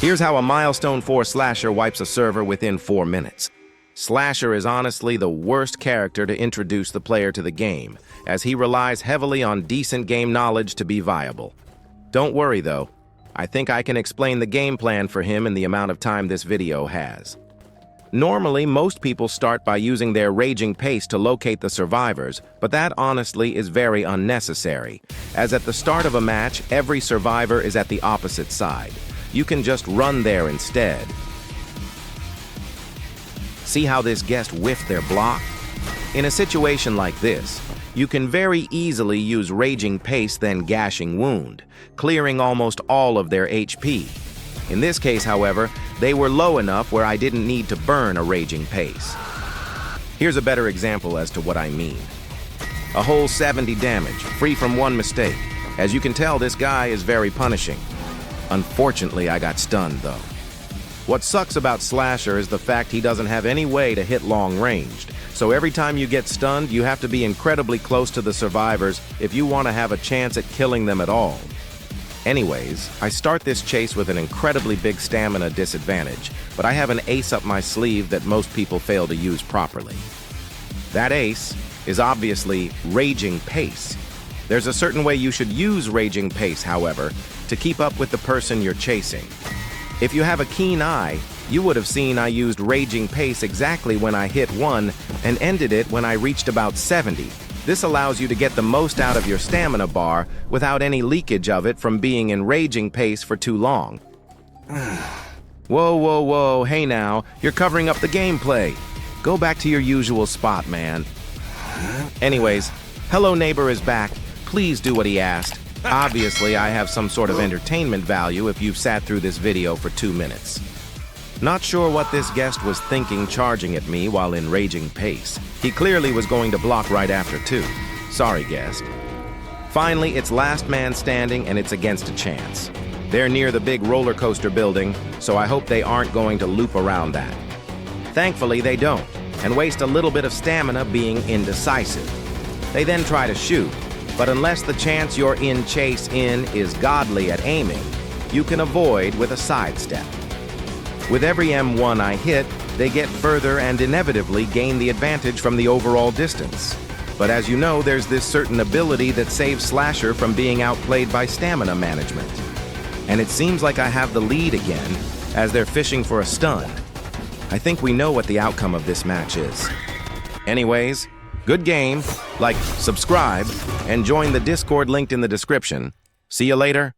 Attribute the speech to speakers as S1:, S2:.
S1: Here's how a Milestone 4 slasher wipes a server within 4 minutes. Slasher is honestly the worst character to introduce the player to the game, as he relies heavily on decent game knowledge to be viable. Don't worry though, I think I can explain the game plan for him in the amount of time this video has. Normally, most people start by using their raging pace to locate the survivors, but that honestly is very unnecessary, as at the start of a match, every survivor is at the opposite side. You can just run there instead. See how this guest whiffed their block? In a situation like this, you can very easily use Raging Pace then Gashing Wound, clearing almost all of their HP. In this case, however, they were low enough where I didn't need to burn a Raging Pace. Here's a better example as to what I mean. A whole 70 damage, free from one mistake. As you can tell, this guy is very punishing. Unfortunately, I got stunned though. What sucks about Slasher is the fact he doesn't have any way to hit long ranged. So every time you get stunned, you have to be incredibly close to the survivors if you want to have a chance at killing them at all. Anyways, I start this chase with an incredibly big stamina disadvantage, but I have an ace up my sleeve that most people fail to use properly. That ace is obviously Raging Pace. There's a certain way you should use Raging Pace, however, to keep up with the person you're chasing. If you have a keen eye, you would have seen I used Raging Pace exactly when I hit 1 and ended it when I reached about 70. This allows you to get the most out of your stamina bar without any leakage of it from being in Raging Pace for too long. Whoa, hey now, you're covering up the gameplay. Go back to your usual spot, man. Anyways, Hello Neighbor is back. Please do what he asked. Obviously, I have some sort of entertainment value if you've sat through this video for 2 minutes. Not sure what this guest was thinking charging at me while in Raging Pace. He clearly was going to block right after too. Sorry, guest. Finally, it's last man standing and it's against a chance. They're near the big roller coaster building, so I hope they aren't going to loop around that. Thankfully, they don't, and waste a little bit of stamina being indecisive. They then try to shoot, but unless the chance you're in chase in is godly at aiming, you can avoid with a sidestep. With every M1 I hit, they get further and inevitably gain the advantage from the overall distance. But as you know, there's this certain ability that saves Slasher from being outplayed by stamina management. And it seems like I have the lead again, as they're fishing for a stun. I think we know what the outcome of this match is. Anyways, good game, like, subscribe, and join the Discord linked in the description. See you later.